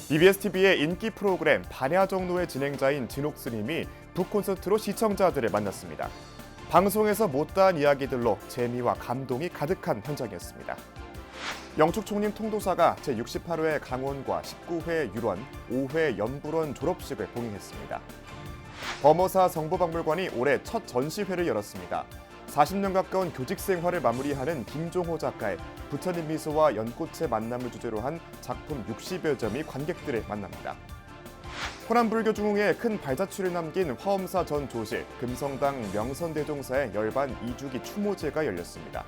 BBS TV의 인기 프로그램 반야정로의 진행자인 진옥스님이 북콘서트로 시청자들을 만났습니다. 방송에서 못다한 이야기들로 재미와 감동이 가득한 현장이었습니다. 영축 총림 통도사가 제68회 강원과 19회 율원, 5회 연불원 졸업식을 봉행했습니다. 범어사 성보박물관이 올해 첫 전시회를 열었습니다. 40년 가까운 교직 생활을 마무리하는 김종호 작가의 부처님 미소와 연꽃의 만남을 주제로 한 작품 60여 점이 관객들을 만납니다. 호남불교 중흥에 큰 발자취를 남긴 화엄사 전 조실, 금성당 명선대종사의 열반 2주기 추모제가 열렸습니다.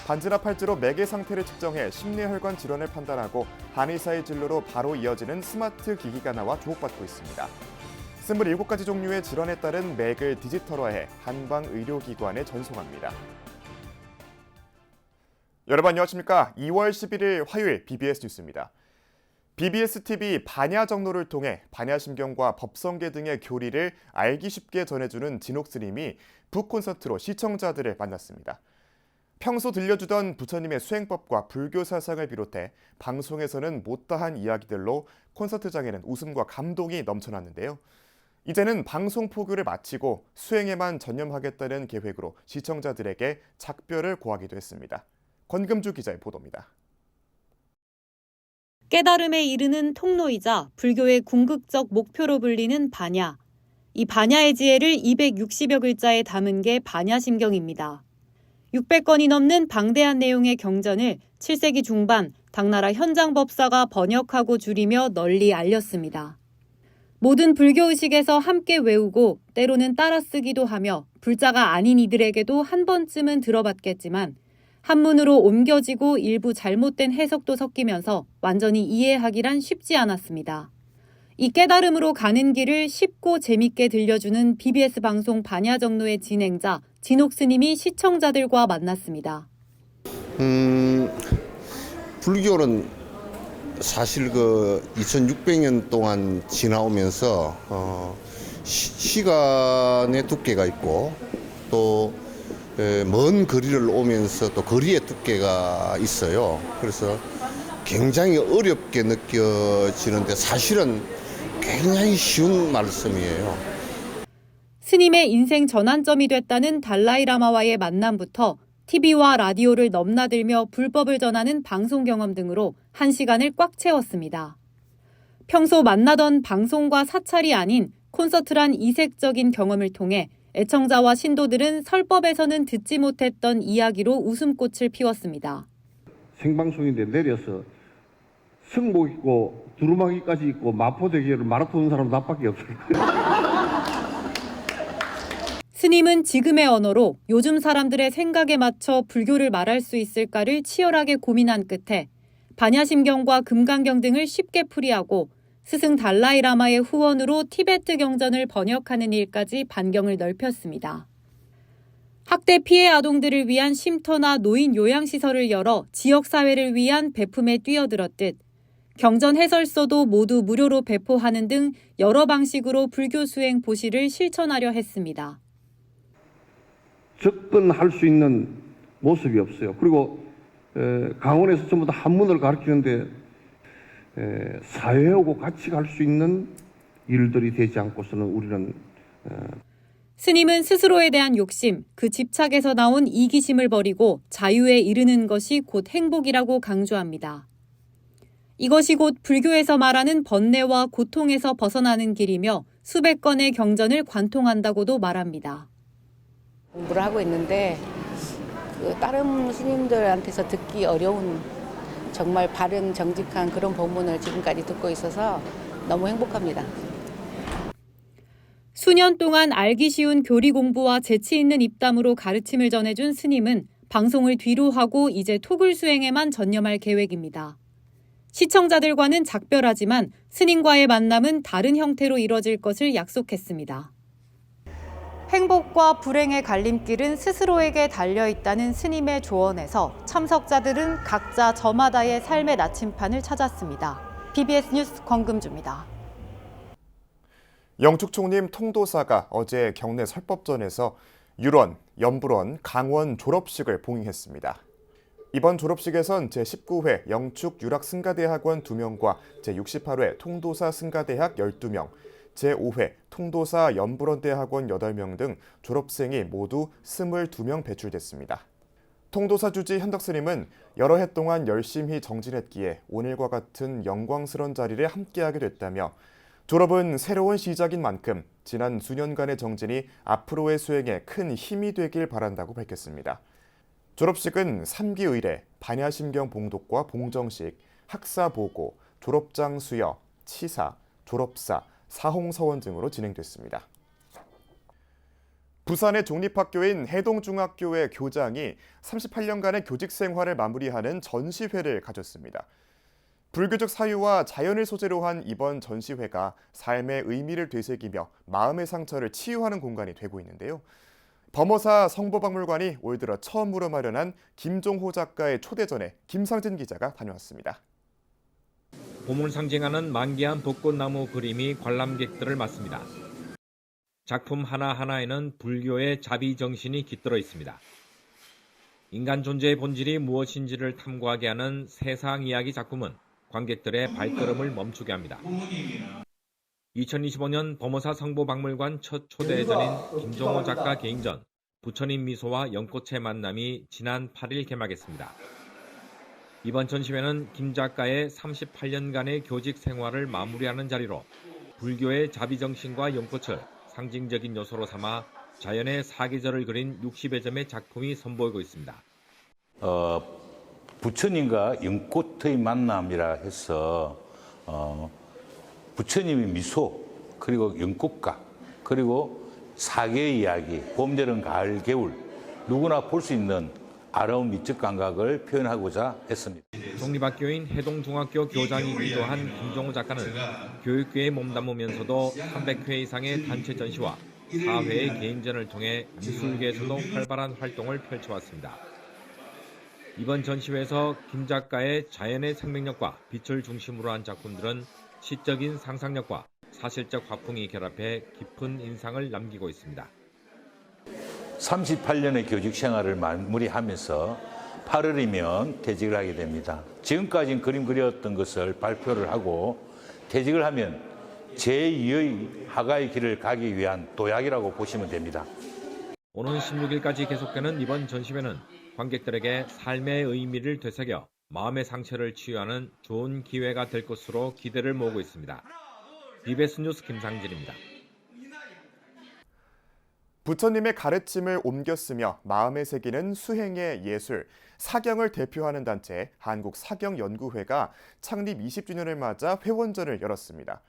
반지나 팔찌로 매개 상태를 측정해 심뇌혈관 질환을 판단하고 한의사의 진료로 바로 이어지는 스마트 기기가 나와 주목받고 있습니다. 27가지 종류의 질환에 따른 맥을 디지털화해 한방 의료기관에 전송합니다. 여러분 안녕하십니까? 2월 11일 화요일 BBS 뉴스입니다. BBS-TV 반야정로를 통해 반야심경과 법성계 등의 교리를 알기 쉽게 전해주는 진옥스님이 북콘서트로 시청자들을 만났습니다. 평소 들려주던 부처님의 수행법과 불교 사상을 비롯해 방송에서는 못다한 이야기들로 콘서트장에는 웃음과 감동이 넘쳐났는데요. 이제는 방송 포교를 마치고 수행에만 전념하겠다는 계획으로 시청자들에게 작별을 고하기도 했습니다. 권금주 기자의 보도입니다. 깨달음에 이르는 통로이자 불교의 궁극적 목표로 불리는 반야. 이 반야의 지혜를 260여 글자에 담은 게 반야심경입니다. 600건이 넘는 방대한 내용의 경전을 7세기 중반 당나라 현장법사가 번역하고 줄이며 널리 알렸습니다. 모든 불교의식에서 함께 외우고 때로는 따라쓰기도 하며 불자가 아닌 이들에게도 한 번쯤은 들어봤겠지만 한문으로 옮겨지고 일부 잘못된 해석도 섞이면서 완전히 이해하기란 쉽지 않았습니다. 이 깨달음으로 가는 길을 쉽고 재밌게 들려주는 BBS 방송 반야정로의 진행자 진옥스님이 시청자들과 만났습니다. 불교는 사실 2600년 동안 지나오면서 시간의 두께가 있고 또 먼 거리를 오면서 또 거리의 두께가 있어요. 그래서 굉장히 어렵게 느껴지는데 사실은 굉장히 쉬운 말씀이에요. 스님의 인생 전환점이 됐다는 달라이라마와의 만남부터 TV와 라디오를 넘나들며 불법을 전하는 방송 경험 등으로 1시간을 꽉 채웠습니다. 평소 만나던 방송과 사찰이 아닌 콘서트란 이색적인 경험을 통해 애청자와 신도들은 설법에서는 듣지 못했던 이야기로 웃음꽃을 피웠습니다. 생방송인데 내려서 승복 있고 두루마기까지 있고 마포대교를 마라톤 사람 나밖에 없을 거예요. 스님은 지금의 언어로 요즘 사람들의 생각에 맞춰 불교를 말할 수 있을까를 치열하게 고민한 끝에 반야심경과 금강경 등을 쉽게 풀이하고 스승 달라이라마의 후원으로 티베트 경전을 번역하는 일까지 반경을 넓혔습니다. 학대 피해 아동들을 위한 쉼터나 노인 요양시설을 열어 지역사회를 위한 배품에 뛰어들었듯 경전 해설서도 모두 무료로 배포하는 등 여러 방식으로 불교 수행 보시를 실천하려 했습니다. 접근할 수 있는 모습이 없어요. 그리고 강원에서 전부 다 한문을 가르치는데 사회하고 같이 갈 수 있는 일들이 되지 않고서는 우리는 스님은 스스로에 대한 욕심, 그 집착에서 나온 이기심을 버리고 자유에 이르는 것이 곧 행복이라고 강조합니다. 이것이 곧 불교에서 말하는 번뇌와 고통에서 벗어나는 길이며 수백 건의 경전을 관통한다고도 말합니다. 공부를 하고 있는데 다른 스님들한테서 듣기 어려운 정말 바른 정직한 그런 법문을 지금까지 듣고 있어서 너무 행복합니다. 수년 동안 알기 쉬운 교리 공부와 재치 있는 입담으로 가르침을 전해준 스님은 방송을 뒤로 하고 이제 톡을 수행에만 전념할 계획입니다. 시청자들과는 작별하지만 스님과의 만남은 다른 형태로 이뤄질 것을 약속했습니다. 행복과 불행의 갈림길은 스스로에게 달려있다는 스님의 조언에서 참석자들은 각자 저마다의 삶의 나침판을 찾았습니다. BBS 뉴스 권금주입니다. 영축 총림 통도사가 어제 경내 설법전에서 율원, 연불원, 강원 졸업식을 봉행했습니다. 이번 졸업식에선 제19회 영축 유락승가대학원 2명과 제68회 통도사 승가대학 12명, 제5회 통도사 연불원대학원 8명 등 졸업생이 모두 22명 배출됐습니다. 통도사 주지 현덕 스님은 여러 해 동안 열심히 정진했기에 오늘과 같은 영광스러운 자리를 함께하게 됐다며 졸업은 새로운 시작인 만큼 지난 수년간의 정진이 앞으로의 수행에 큰 힘이 되길 바란다고 밝혔습니다. 졸업식은 3기 의례, 반야심경 봉독과 봉정식, 학사보고, 졸업장 수여, 치사, 졸업사, 사홍서원 등으로 진행됐습니다. 부산의 종립학교인 해동중학교의 교장이 38년간의 교직 생활을 마무리하는 전시회를 가졌습니다. 불교적 사유와 자연을 소재로 한 이번 전시회가 삶의 의미를 되새기며 마음의 상처를 치유하는 공간이 되고 있는데요. 범어사 성보박물관이 올 들어 처음으로 마련한 김종호 작가의 초대전에 김상진 기자가 다녀왔습니다. 봄을 상징하는 만개한 벚꽃나무 그림이 관람객들을 맞습니다. 작품 하나하나에는 불교의 자비정신이 깃들어 있습니다. 인간 존재의 본질이 무엇인지를 탐구하게 하는 세상 이야기 작품은 관객들의 발걸음을 멈추게 합니다. 2025년 범어사 성보박물관 첫 초대전인 김종호 작가 개인전 부처님 미소와 연꽃의 만남이 지난 8일 개막했습니다. 이번 전시회는 김 작가의 38년간의 교직 생활을 마무리하는 자리로 불교의 자비정신과 연꽃을 상징적인 요소로 삼아 자연의 사계절을 그린 60여 점의 작품이 선보이고 있습니다. 부처님과 연꽃의 만남이라 해서 부처님의 미소, 그리고 연꽃가, 그리고 사계의 이야기, 봄, 여름, 가을, 겨울 누구나 볼 수 있는 아름다운 미적 감각을 표현하고자 했습니다. 독립학교인 해동중학교 교장이기도 한 김종호 작가는 교육계에 몸담으면서도 300회 이상의 단체 전시와 4회의 개인전을 통해 미술계에서도 활발한 활동을 펼쳐왔습니다. 이번 전시회에서 김 작가의 자연의 생명력과 빛을 중심으로 한 작품들은 시적인 상상력과 사실적 화풍이 결합해 깊은 인상을 남기고 있습니다. 38년의 교직 생활을 마무리하면서 8월이면 퇴직을 하게 됩니다. 지금까지는 그림 그렸던 것을 발표를 하고 퇴직을 하면 제2의 화가의 길을 가기 위한 도약이라고 보시면 됩니다. 오는 16일까지 계속되는 이번 전시회는 관객들에게 삶의 의미를 되새겨 마음의 상처를 치유하는 좋은 기회가 될 것으로 기대를 모으고 있습니다. BBS 뉴스 김상진입니다. 부처님의 가르침을 옮겼으며 마음에 새기는 수행의 예술, 사경을 대표하는 단체 한국사경연구회가 창립 20주년을 맞아 회원전을 열었습니다.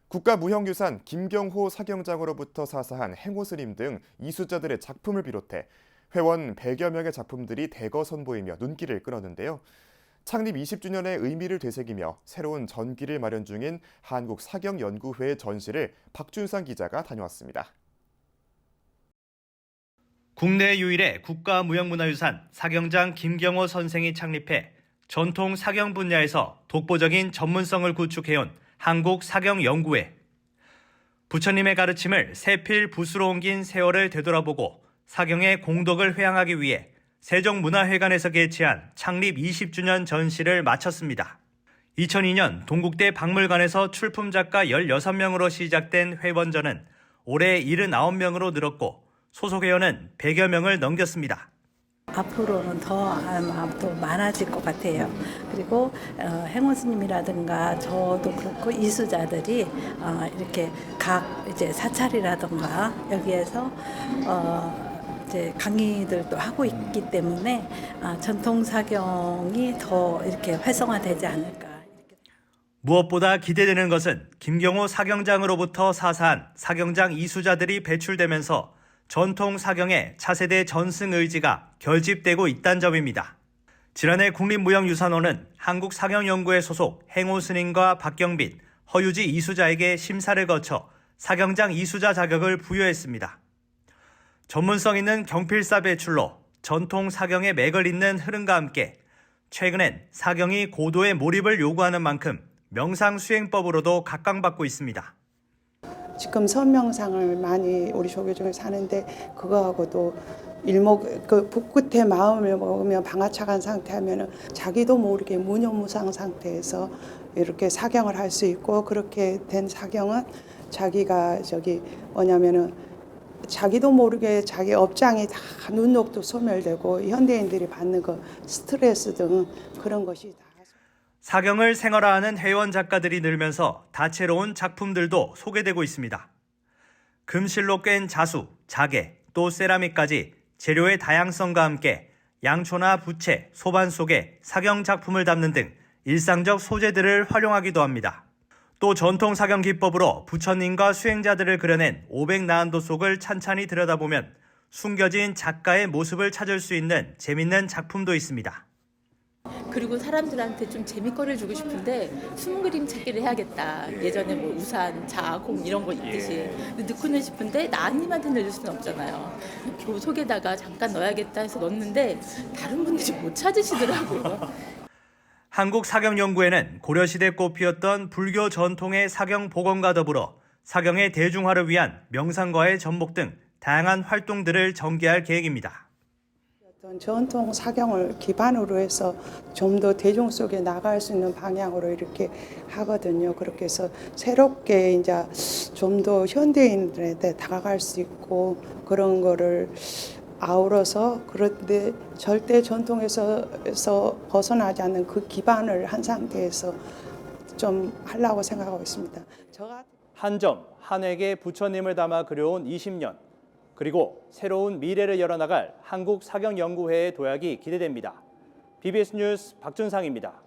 국가무형유산 김경호 사경장으로부터 사사한 행호스님 등 이수자들의 작품을 비롯해 회원 100여 명의 작품들이 대거 선보이며 눈길을 끌었는데요. 창립 20주년의 의미를 되새기며 새로운 전기를 마련 중인 한국사경연구회의 전시를 박준상 기자가 다녀왔습니다. 국내 유일의 국가무형문화유산 사경장 김경호 선생이 창립해 전통 사경 분야에서 독보적인 전문성을 구축해온 한국사경연구회. 부처님의 가르침을 세필 붓으로 옮긴 세월을 되돌아보고 사경의 공덕을 회항하기 위해 세종문화회관에서 개최한 창립 20주년 전시를 마쳤습니다. 2002년 동국대 박물관에서 출품 작가 16명으로 시작된 회원전은 올해 79명으로 늘었고 소속 회원은 100여 명을 넘겼습니다. 앞으로는 더 많아질 것 같아요. 그리고 행원스님이라든가 저도 그렇고 이수자들이 이렇게 각 이제 사찰이라든가 여기에서 이제 강의들도 하고 있기 때문에 전통 사경이 더 이렇게 활성화되지 않을까. 무엇보다 기대되는 것은 김경호 사경장으로부터 사사한 사경장 이수자들이 배출되면서 전통 사경의 차세대 전승 의지가 결집되고 있다는 점입니다. 지난해 국립무형유산원은 한국사경연구회 소속 행호 스님과 박경빈, 허유지 이수자에게 심사를 거쳐 사경장 이수자 자격을 부여했습니다. 전문성 있는 경필사 배출로 전통 사경의 맥을 잇는 흐름과 함께 최근엔 사경이 고도의 몰입을 요구하는 만큼 명상 수행법으로도 각광받고 있습니다. 지금 선명상을 많이 우리 조교 중에서 하는데 그거하고도 일목 그 붓끝에 마음을 먹으면 방아차간 상태하면은 자기도 모르게 무념무상 상태에서 이렇게 사경을 할 수 있고, 그렇게 된 사경은 자기가 뭐냐면은 자기도 모르게 자기 업장이 다 눈욕도 소멸되고 현대인들이 받는 그 스트레스 등 그런 것이 다. 사경을 생활화하는 회원 작가들이 늘면서 다채로운 작품들도 소개되고 있습니다. 금실로 꿰인 자수, 자개, 또 세라믹까지 재료의 다양성과 함께 양초나 부채, 소반 속에 사경 작품을 담는 등 일상적 소재들을 활용하기도 합니다. 또 전통 사경 기법으로 부처님과 수행자들을 그려낸 500나한도 속을 찬찬히 들여다보면 숨겨진 작가의 모습을 찾을 수 있는 재밌는 작품도 있습니다. 그리고 사람들한테 좀 재미거리를 주고 싶은데 숨은 그림 찾기를 해야겠다. 예전에 뭐 우산, 자공 이런 거 있듯이. 근데 넣고는 싶은데 나은님한테 넣을 수는 없잖아요. 그 속에다가 잠깐 넣어야겠다 해서 넣었는데 다른 분들이 못 찾으시더라고요. 한국사경연구회는 고려시대 꽃피웠던 불교 전통의 사경 복원과 더불어 사경의 대중화를 위한 명상과의 전복 등 다양한 활동들을 전개할 계획입니다. 전통 사경을 기반으로 해서 좀 더 대중 속에 나갈 수 있는 방향으로 이렇게 하거든요. 그렇게 해서 새롭게 이제 좀 더 현대인들한테 다가갈 수 있고 그런 거를 아우러서, 그런데 절대 전통에서 벗어나지 않는 그 기반을 한 상태에서 좀 하려고 생각하고 있습니다. 한 점, 한 획에 부처님을 담아 그려온 20년, 그리고 새로운 미래를 열어나갈 한국사경연구회의 도약이 기대됩니다. BBS 뉴스 박준상입니다.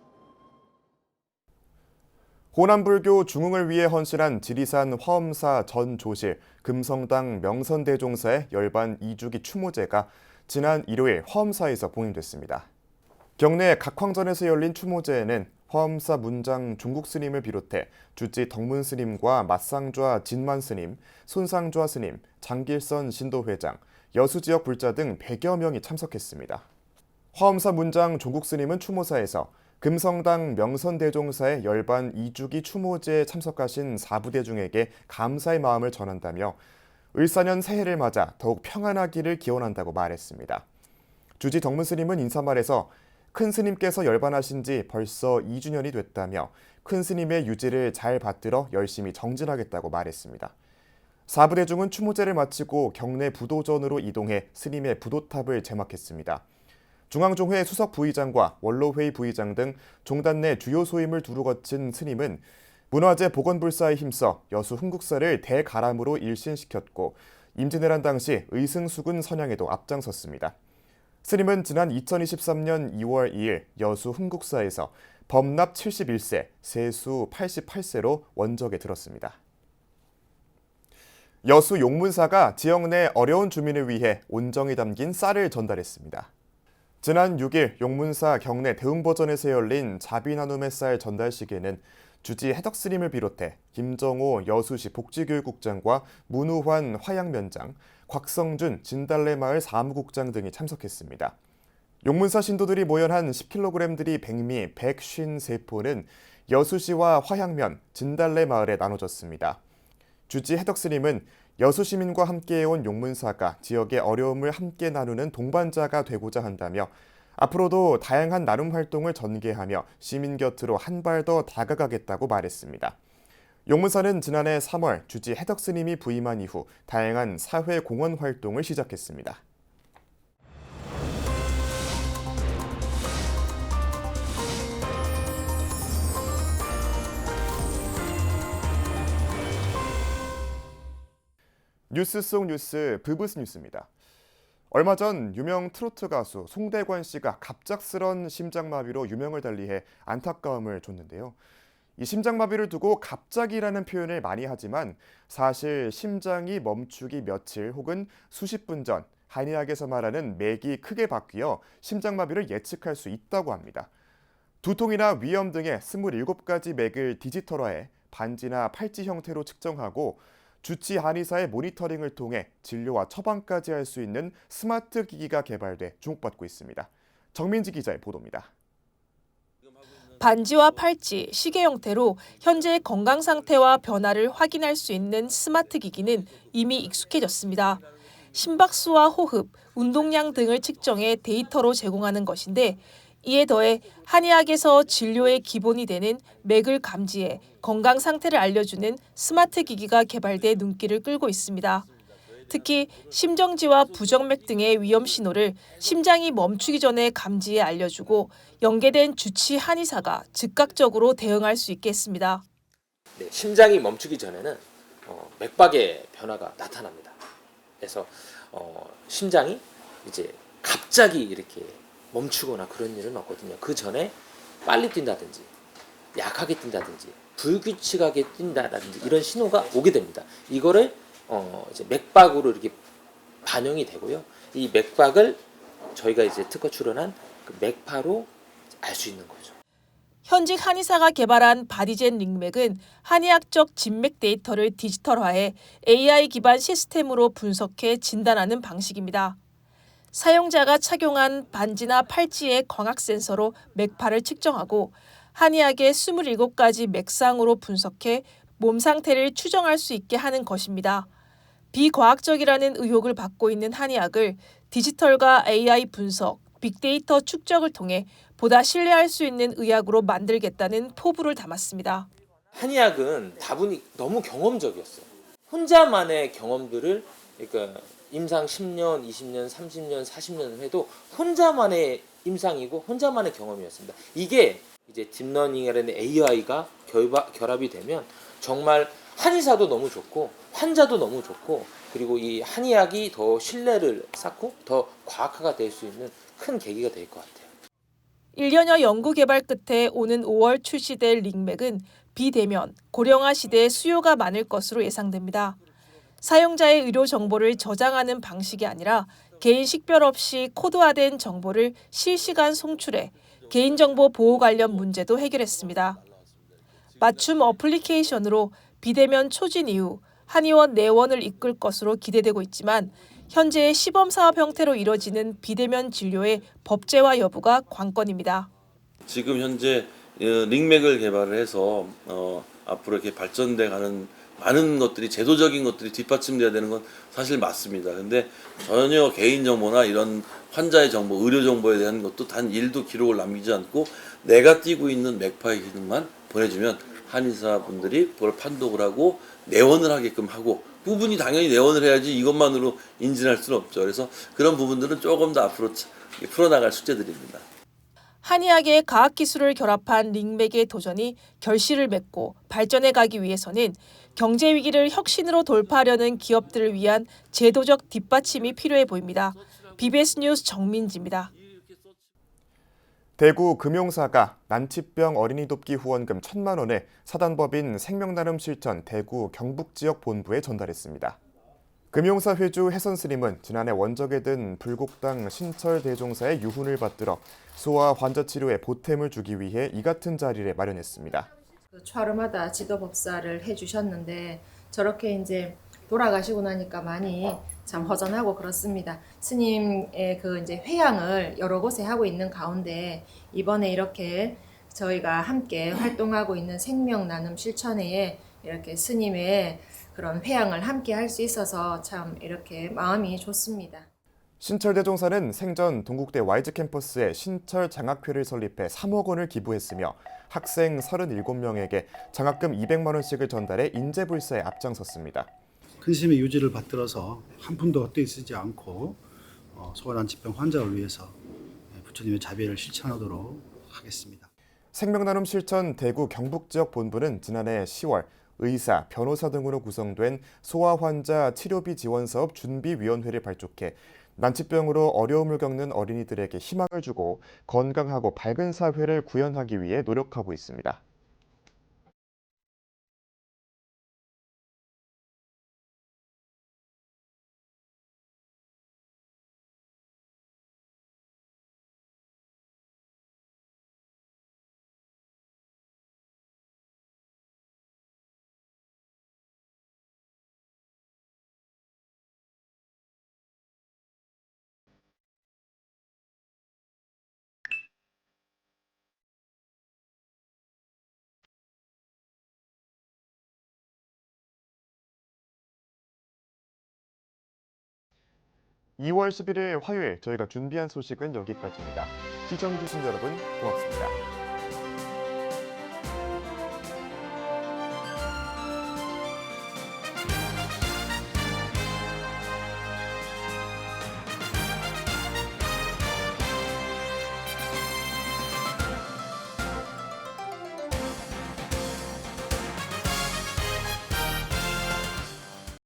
호남불교 중흥을 위해 헌신한 지리산 화엄사 전 조실 금성당 명선대종사의 열반 2주기 추모제가 지난 일요일 화엄사에서 봉행됐습니다. 경내 각 황전에서 열린 추모제에는 화엄사 문장 종국 스님을 비롯해 주지 덕문 스님과 맞상좌 진만 스님, 손상좌 스님, 장길선 신도회장, 여수지역 불자 등 100여 명이 참석했습니다. 화엄사 문장 종국 스님은 추모사에서 금성당 명선대종사의 열반 2주기 추모제에 참석하신 사부대중에게 감사의 마음을 전한다며 을사년 새해를 맞아 더욱 평안하기를 기원한다고 말했습니다. 주지 덕문 스님은 인사말에서 큰 스님께서 열반하신 지 벌써 2주년이 됐다며 큰 스님의 유지를 잘 받들어 열심히 정진하겠다고 말했습니다. 사부대중은 추모제를 마치고 경내 부도전으로 이동해 스님의 부도탑을 제막했습니다. 중앙종회 수석 부의장과 원로회의 부의장 등 종단 내 주요 소임을 두루 거친 스님은 문화재 복원불사에 힘써 여수 흥국사를 대가람으로 일신시켰고 임진왜란 당시 의승수군 선양에도 앞장섰습니다. 스님은 지난 2023년 2월 2일 여수 흥국사에서 범납 71세, 세수 88세로 원적에 들었습니다. 여수 용문사가 지역 내 어려운 주민을 위해 온정이 담긴 쌀을 전달했습니다. 지난 6일 용문사 경내 대흥버전에서 열린 자비나눔의 쌀 전달식에는 주지 해덕스님을 비롯해 김정호 여수시 복지교육국장과 문우환 화양면장, 곽성준 진달래마을 사무국장 등이 참석했습니다. 용문사 신도들이 모연한 10kg들이 백미 153포는 여수시와 화양면, 진달래마을에 나눠졌습니다. 주지 해덕스님은 여수 시민과 함께해온 용문사가 지역의 어려움을 함께 나누는 동반자가 되고자 한다며 앞으로도 다양한 나눔 활동을 전개하며 시민 곁으로 한 발 더 다가가겠다고 말했습니다. 용문사는 지난해 3월 주지 해덕스님이 부임한 이후 다양한 사회 공헌 활동을 시작했습니다. 뉴스 속 뉴스 브브스 뉴스입니다. 얼마 전 유명 트로트 가수 송대관 씨가 갑작스런 심장마비로 유명을 달리해 안타까움을 줬는데요. 이 심장마비를 두고 갑자기라는 표현을 많이 하지만 사실 심장이 멈추기 며칠 혹은 수십 분 전, 한의학에서 말하는 맥이 크게 바뀌어 심장마비를 예측할 수 있다고 합니다. 두통이나 위염 등의 27가지 맥을 디지털화해 반지나 팔찌 형태로 측정하고 주치 한의사의 모니터링을 통해 진료와 처방까지 할 수 있는 스마트 기기가 개발돼 주목받고 있습니다. 정민지 기자의 보도입니다. 반지와 팔찌, 시계 형태로 현재의 건강 상태와 변화를 확인할 수 있는 스마트 기기는 이미 익숙해졌습니다. 심박수와 호흡, 운동량 등을 측정해 데이터로 제공하는 것인데 이에 더해 한의학에서 진료의 기본이 되는 맥을 감지해 건강 상태를 알려주는 스마트 기기가 개발돼 눈길을 끌고 있습니다. 특히 심정지와 부정맥 등의 위험 신호를 심장이 멈추기 전에 감지해 알려주고 연계된 주치 한의사가 즉각적으로 대응할 수 있게 했습니다. 네, 심장이 멈추기 전에는 맥박의 변화가 나타납니다. 그래서 심장이 이제 갑자기 이렇게 멈추거나 그런 일은 없거든요. 그 전에 빨리 뛴다든지 약하게 뛴다든지 불규칙하게 뛴다든지 이런 신호가 오게 됩니다. 이거를 이제 맥박으로 이렇게 반영이 되고요. 이 맥박을 저희가 이제 특허 출원한 그 맥파로 알 수 있는 거죠. 현직 한의사가 개발한 바디젠 링맥은 한의학적 진맥 데이터를 디지털화해 AI 기반 시스템으로 분석해 진단하는 방식입니다. 사용자가 착용한 반지나 팔찌의 광학 센서로 맥파를 측정하고 한의학의 27가지 맥상으로 분석해 몸 상태를 추정할 수 있게 하는 것입니다. 비과학적이라는 의혹을 받고 있는 한의학을 디지털과 AI 분석, 빅데이터 축적을 통해 보다 신뢰할 수 있는 의학으로 만들겠다는 포부를 담았습니다. 한의학은 다분히 너무 경험적이었어요. 혼자만의 경험들을 그러니까 임상 10년, 20년, 30년, 40년을 해도 혼자만의 임상이고 혼자만의 경험이었습니다. 이게 이제 딥러닝이라는 AI가 결합이 되면 정말 한의사도 너무 좋고 환자도 너무 좋고 그리고 이 한의학이 더 신뢰를 쌓고 더 과학화가 될 수 있는 큰 계기가 될 것 같아요. 1년여 연구 개발 끝에 오는 5월 출시될 링맥은 비대면, 고령화 시대에 수요가 많을 것으로 예상됩니다. 사용자의 의료 정보를 저장하는 방식이 아니라 개인 식별 없이 코드화된 정보를 실시간 송출해 개인정보 보호 관련 문제도 해결했습니다. 맞춤 어플리케이션으로 비대면 초진 이후 한의원 내원을 이끌 것으로 기대되고 있지만 현재 시범사업 형태로 이뤄지는 비대면 진료의 법제화 여부가 관건입니다. 지금 현재 링맥을 개발을 해서 앞으로 이렇게 발전돼 가는 많은 것들이 제도적인 것들이 뒷받침돼야 되는 건 사실 맞습니다. 근데 전혀 개인정보나 이런 환자의 정보, 의료 정보에 대한 것도 단 1도 기록을 남기지 않고 내가 띄고 있는 맥파의 기능만 보내주면 한의사분들이 그걸 판독을 하고 내원을 하게끔 하고 부분이 당연히 내원을 해야지 이것만으로 인진할 수는 없죠. 그래서 그런 부분들은 조금 더 앞으로 풀어나갈 숙제들입니다. 한의학의 과학기술을 결합한 링맥의 도전이 결실을 맺고 발전해 가기 위해서는 경제 위기를 혁신으로 돌파하려는 기업들을 위한 제도적 뒷받침이 필요해 보입니다. BBS 뉴스 정민지입니다. 대구 금용사가 난치병 어린이 돕기 후원금 1,000만 원을 사단법인 생명나눔 실천 대구 경북지역 본부에 전달했습니다. 금용사 회주 혜선 스님은 지난해 원적에 든 불국당 신철 대종사의 유훈을 받들어 소아 환자 치료에 보탬을 주기 위해 이 같은 자리를 마련했습니다. 차르마다 지도법사를 해주셨는데 저렇게 이제 돌아가시고 나니까 많이 참 허전하고 그렇습니다. 스님의 그 이제 회양을 여러 곳에 하고 있는 가운데 이번에 이렇게 저희가 함께 활동하고 있는 생명나눔 실천회에 이렇게 스님의 그런 회양을 함께 할 수 있어서 참 이렇게 마음이 좋습니다. 신철 대종사는 생전 동국대 YG 캠퍼스에 신철 장학회를 설립해 3억 원을 기부했으며 학생 37명에게 장학금 200만 원씩을 전달해 인재불사에 앞장섰습니다. 큰 스님의 유지를 받들어서 한 푼도 헛되이 쓰지 않고 소아난치병 환자를 위해서 부처님의 자비를 실천하도록 하겠습니다. 생명나눔 실천 대구 경북지역 본부는 지난해 10월 의사, 변호사 등으로 구성된 소아 환자 치료비 지원 사업 준비위원회를 발족해 난치병으로 어려움을 겪는 어린이들에게 희망을 주고 건강하고 밝은 사회를 구현하기 위해 노력하고 있습니다. 2월 11일 화요일 저희가 준비한 소식은 여기까지입니다. 시청해주신 여러분 고맙습니다.